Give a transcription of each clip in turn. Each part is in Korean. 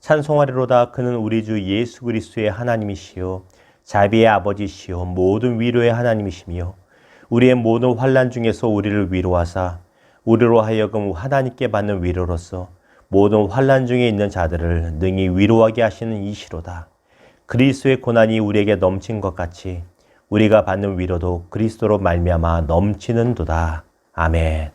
찬송하리로다. 그는 우리 주 예수 그리스도의 하나님이시요 자비의 아버지시요 모든 위로의 하나님이시며 우리의 모든 환난 중에서 우리를 위로하사 우리로 하여금 하나님께 받는 위로로서 모든 환난 중에 있는 자들을 능히 위로하게 하시는 이시로다. 그리스도의 고난이 우리에게 넘친 것 같이 우리가 받는 위로도 그리스도로 말미암아 넘치는도다. 아멘.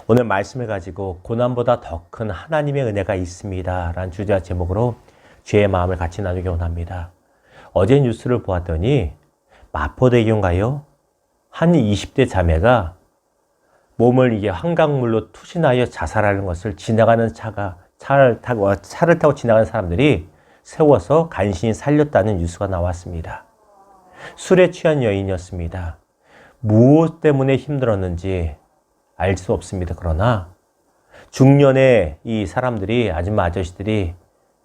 오늘 말씀을 가지고 고난보다 더 큰 하나님의 은혜가 있습니다 라는 주제와 제목으로 주의 마음을 같이 나누기 원합니다. 어제 뉴스를 보았더니 마포대교인가요? 한 20대 자매가 몸을 이게 한강물로 투신하여 자살하는 것을 지나가는 차를 타고 지나가는 사람들이 세워서 간신히 살렸다는 뉴스가 나왔습니다. 술에 취한 여인이었습니다. 무엇 때문에 힘들었는지 알 수 없습니다. 그러나 중년의 이 사람들이, 아줌마 아저씨들이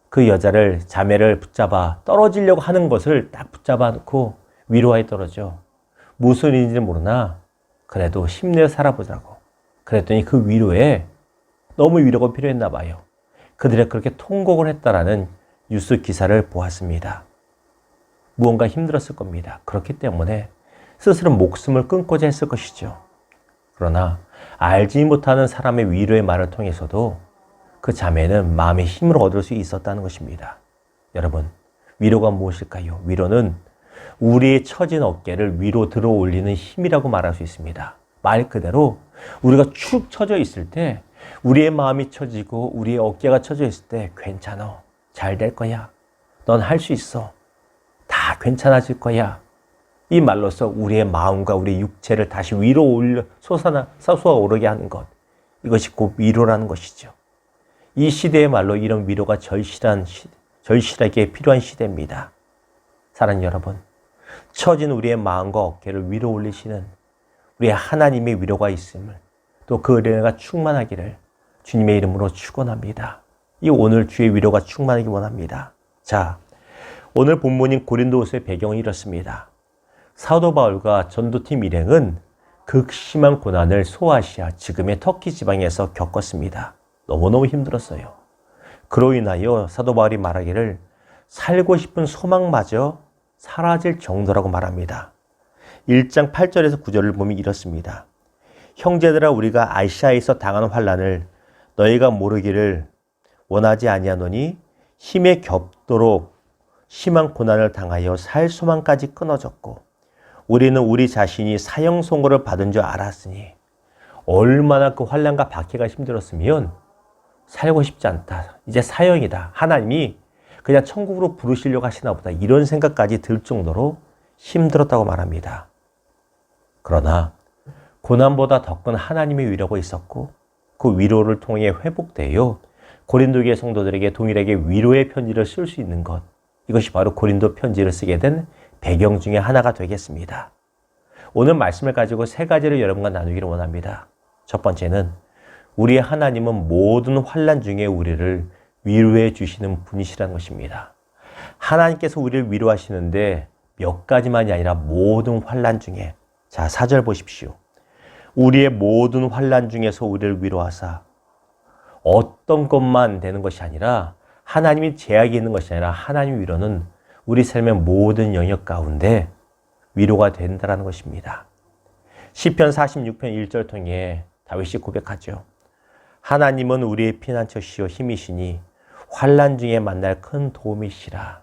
그 여자를, 자매를 붙잡아 떨어지려고 하는 것을 딱 붙잡아 놓고 위로하여 떨어져. 무슨 일인지는 모르나 그래도 힘내어 살아보자고. 그랬더니 그 위로에 너무 위로가 필요했나 봐요. 그들이 그렇게 통곡을 했다라는 뉴스 기사를 보았습니다. 무언가 힘들었을 겁니다. 그렇기 때문에 스스로 목숨을 끊고자 했을 것이죠. 그러나 알지 못하는 사람의 위로의 말을 통해서도 그 자매는 마음의 힘을 얻을 수 있었다는 것입니다. 여러분, 위로가 무엇일까요? 위로는 우리의 처진 어깨를 위로 들어 올리는 힘이라고 말할 수 있습니다. 말 그대로 우리가 축 처져 있을 때, 우리의 마음이 처지고 우리의 어깨가 처져 있을 때 괜찮아, 잘 될 거야, 넌 할 수 있어, 다 괜찮아질 거야, 이 말로써 우리의 마음과 우리의 육체를 다시 위로 올려 솟아오르게 하는 것, 이것이 곧 위로라는 것이죠. 이 시대의 말로 이런 위로가 절실하게 필요한 시대입니다. 사랑하는 여러분, 처진 우리의 마음과 어깨를 위로 올리시는 우리의 하나님의 위로가 있음을, 또 그 은혜가 충만하기를 주님의 이름으로 축원합니다. 이 오늘 주의 위로가 충만하기 원합니다. 자, 오늘 본문인 고린도후서의 배경은 이렇습니다. 사도 바울과 전도팀 일행은 극심한 고난을 소아시아, 지금의 터키 지방에서 겪었습니다. 너무너무 힘들었어요. 그로 인하여 사도 바울이 말하기를 살고 싶은 소망마저 사라질 정도라고 말합니다. 1장 8절에서 9절을 보면 이렇습니다. 형제들아, 우리가 아시아에서 당한 환난을 너희가 모르기를 원하지 아니하노니 힘에 겹도록 심한 고난을 당하여 살 소망까지 끊어졌고 우리는 우리 자신이 사형 선고를 받은 줄 알았으니 얼마나 그 환난과 박해가 힘들었으면 살고 싶지 않다, 이제 사형이다, 하나님이 그냥 천국으로 부르시려고 하시나 보다, 이런 생각까지 들 정도로 힘들었다고 말합니다. 그러나 고난보다 더 큰 하나님의 위로가 있었고 그 위로를 통해 회복되어 고린도교회 성도들에게 동일하게 위로의 편지를 쓸 수 있는 것, 이것이 바로 고린도 편지를 쓰게 된 배경 중에 하나가 되겠습니다. 오늘 말씀을 가지고 세 가지를 여러분과 나누기를 원합니다. 첫 번째는 우리의 하나님은 모든 환난 중에 우리를 위로해 주시는 분이시라는 것입니다. 하나님께서 우리를 위로하시는데 몇 가지만이 아니라 모든 환난 중에, 자 4절 보십시오. 우리의 모든 환난 중에서 우리를 위로하사, 어떤 것만 되는 것이 아니라, 하나님이 제약이 있는 것이 아니라 하나님의 위로는 우리 삶의 모든 영역 가운데 위로가 된다는 것입니다. 시편 46편 1절 통해 다윗이 고백하죠. 하나님은 우리의 피난처시요 힘이시니 환난 중에 만날 큰 도움이시라.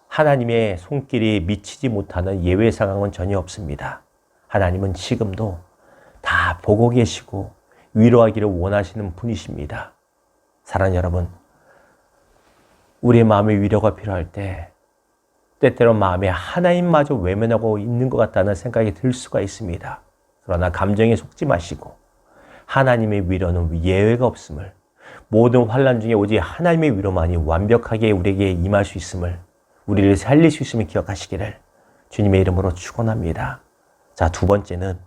하나님의 손길이 미치지 못하는 예외 상황은 전혀 없습니다. 하나님은 지금도 다 보고 계시고 위로하기를 원하시는 분이십니다. 사랑하는 여러분, 우리의 마음의 위로가 필요할 때 때때로 마음에 하나님마저 외면하고 있는 것 같다는 생각이 들 수가 있습니다. 그러나 감정에 속지 마시고 하나님의 위로는 예외가 없음을, 모든 환난 중에 오직 하나님의 위로만이 완벽하게 우리에게 임할 수 있음을, 우리를 살릴 수 있음을 기억하시기를 주님의 이름으로 축원합니다. 자, 두 번째는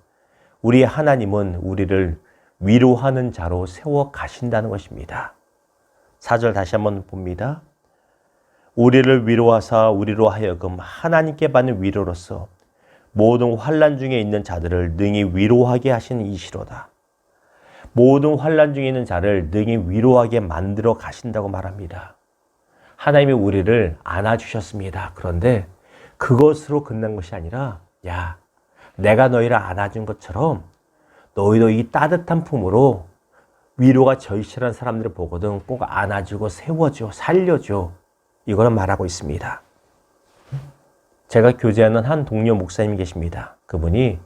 우리 하나님은 우리를 위로하는 자로 세워 가신다는 것입니다. 4절 다시 한번 봅니다. 우리를 위로하사 우리로 하여금 하나님께 받는 위로로서 모든 환난 중에 있는 자들을 능히 위로하게 하시는 이시로다. 모든 환난 중에 있는 자를 능히 위로하게 만들어 가신다고 말합니다. 하나님이 우리를 안아주셨습니다. 그런데 그것으로 끝난 것이 아니라 야, 내가 너희를 안아준 것처럼 너희도 이 따뜻한 품으로 위로가 절실한 사람들을 보거든 꼭 안아주고 세워줘, 살려줘. 이거는 말하고 있습니다. 제가 교제하는 한 동료 목사님이 계십니다. 그분이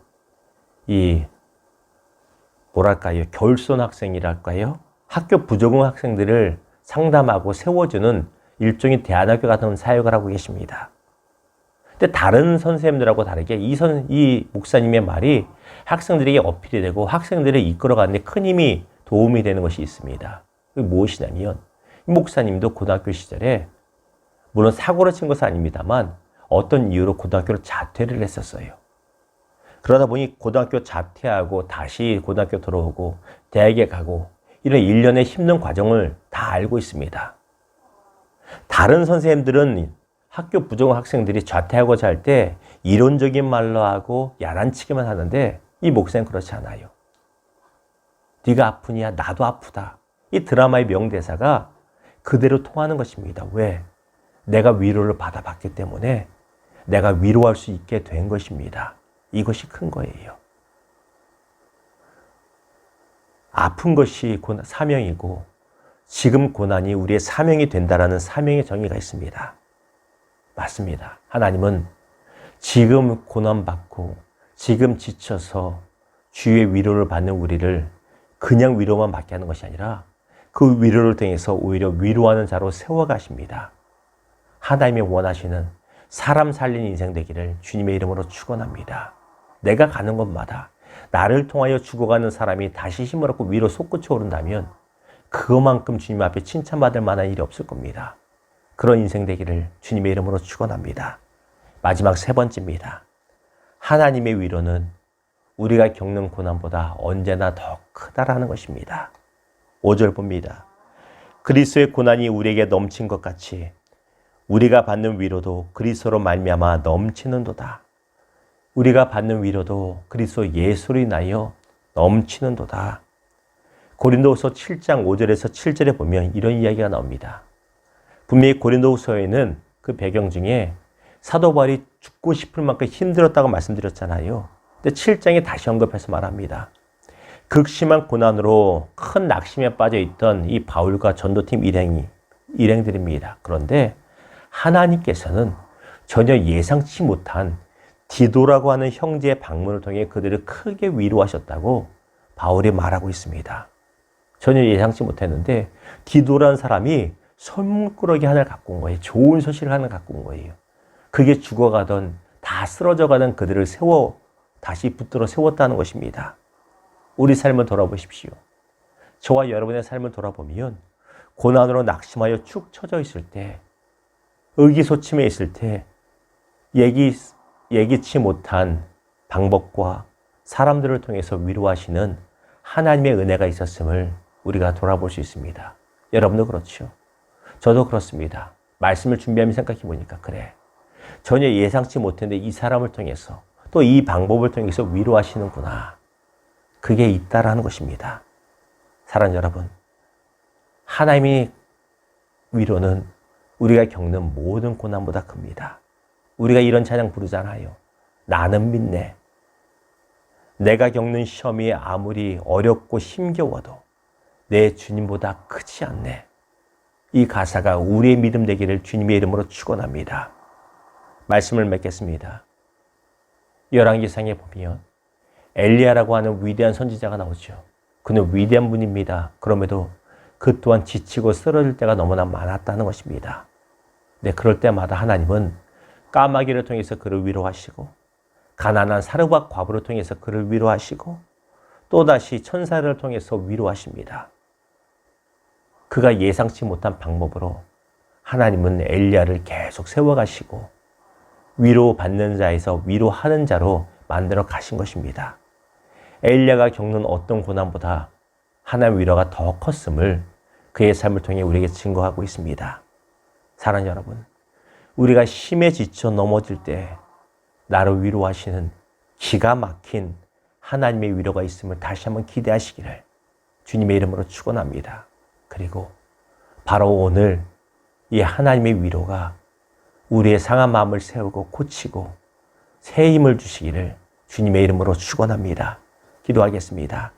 뭐랄까요? 결손 학생이랄까요? 학교 부적응 학생들을 상담하고 세워주는 일종의 대안학교 같은 사역을 하고 계십니다. 근데 다른 선생님들하고 다르게 이 목사님의 말이 학생들에게 어필이 되고 학생들을 이끌어가는 데 큰 힘이 도움이 되는 것이 있습니다. 그게 무엇이냐면 이 목사님도 고등학교 시절에 물론 사고를 친 것은 아닙니다만 어떤 이유로 고등학교를 자퇴를 했었어요. 그러다 보니 고등학교 자퇴하고 다시 고등학교 들어오고 대학에 가고 이런 일련의 힘든 과정을 다 알고 있습니다. 다른 선생님들은 학교 부정응 학생들이 자퇴하고자 할 때 이론적인 말로 하고 야단치기만 하는데 이 목사는 그렇지 않아요. 네가 아프냐? 나도 아프다. 이 드라마의 명대사가 그대로 통하는 것입니다. 왜? 내가 위로를 받아봤기 때문에 내가 위로할 수 있게 된 것입니다. 이것이 큰 거예요. 아픈 것이 사명이고 지금 고난이 우리의 사명이 된다라는 사명의 정의가 있습니다. 맞습니다. 하나님은 지금 고난받고 지금 지쳐서 주의 위로를 받는 우리를 그냥 위로만 받게 하는 것이 아니라 그 위로를 통해서 오히려 위로하는 자로 세워가십니다. 하나님이 원하시는 사람 살린 인생 되기를 주님의 이름으로 축원합니다. 내가 가는 곳마다 나를 통하여 죽어가는 사람이 다시 힘을 얻고 위로 솟구쳐 오른다면 그것만큼 주님 앞에 칭찬받을 만한 일이 없을 겁니다. 그런 인생 되기를 주님의 이름으로 축원합니다. 마지막 세 번째입니다. 하나님의 위로는 우리가 겪는 고난보다 언제나 더 크다라는 것입니다. 5절 봅니다. 그리스도의 고난이 우리에게 넘친 것 같이 우리가 받는 위로도 그리스도로 말미암아 넘치는도다. 우리가 받는 위로도 그리스도 예수로 인하여 넘치는도다. 고린도후서 7장 5절에서 7절에 보면 이런 이야기가 나옵니다. 분명히 고린도후서에는 그 배경 중에 사도 바울이 죽고 싶을 만큼 힘들었다고 말씀드렸잖아요. 근데 7장에 다시 언급해서 말합니다. 극심한 고난으로 큰 낙심에 빠져 있던 이 바울과 전도팀 일행들입니다. 그런데 하나님께서는 전혀 예상치 못한 디도라고 하는 형제의 방문을 통해 그들을 크게 위로하셨다고 바울이 말하고 있습니다. 전혀 예상치 못했는데 디도라는 사람이 손꾸러기 하나를 갖고 온 거예요. 좋은 소식을 하나 갖고 온 거예요. 그게 죽어가던 다 쓰러져가던 그들을 다시 붙들어 세웠다는 것입니다. 우리 삶을 돌아보십시오. 저와 여러분의 삶을 돌아보면 고난으로 낙심하여 축 처져 있을 때, 의기소침해 있을 때 예기치 못한 방법과 사람들을 통해서 위로하시는 하나님의 은혜가 있었음을 우리가 돌아볼 수 있습니다. 여러분도 그렇죠? 저도 그렇습니다. 말씀을 준비하며 생각해 보니까 그래. 전혀 예상치 못했는데 이 사람을 통해서 또 이 방법을 통해서 위로하시는구나. 그게 있다라는 것입니다. 사랑하는 여러분, 하나님의 위로는 우리가 겪는 모든 고난보다 큽니다. 우리가 이런 찬양 부르잖아요. 나는 믿네. 내가 겪는 시험이 아무리 어렵고 힘겨워도 내 주님보다 크지 않네. 이 가사가 우리의 믿음 되기를 주님의 이름으로 축원합니다. 말씀을 맺겠습니다. 열왕기상에 보면 엘리야라고 하는 위대한 선지자가 나오죠. 그는 위대한 분입니다. 그럼에도 그 또한 지치고 쓰러질 때가 너무나 많았다는 것입니다. 네, 그럴 때마다 하나님은 까마귀를 통해서 그를 위로하시고 가난한 사르밧 과부를 통해서 그를 위로하시고 또다시 천사를 통해서 위로하십니다. 그가 예상치 못한 방법으로 하나님은 엘리야를 계속 세워가시고 위로받는 자에서 위로하는 자로 만들어 가신 것입니다. 엘리야가 겪는 어떤 고난보다 하나님의 위로가 더 컸음을 그의 삶을 통해 우리에게 증거하고 있습니다. 사랑하는 여러분, 우리가 힘에 지쳐 넘어질 때 나를 위로하시는 기가 막힌 하나님의 위로가 있음을 다시 한번 기대하시기를 주님의 이름으로 축원합니다. 그리고 바로 오늘 이 하나님의 위로가 우리의 상한 마음을 세우고 고치고 새 힘을 주시기를 주님의 이름으로 축원합니다. 기도하겠습니다.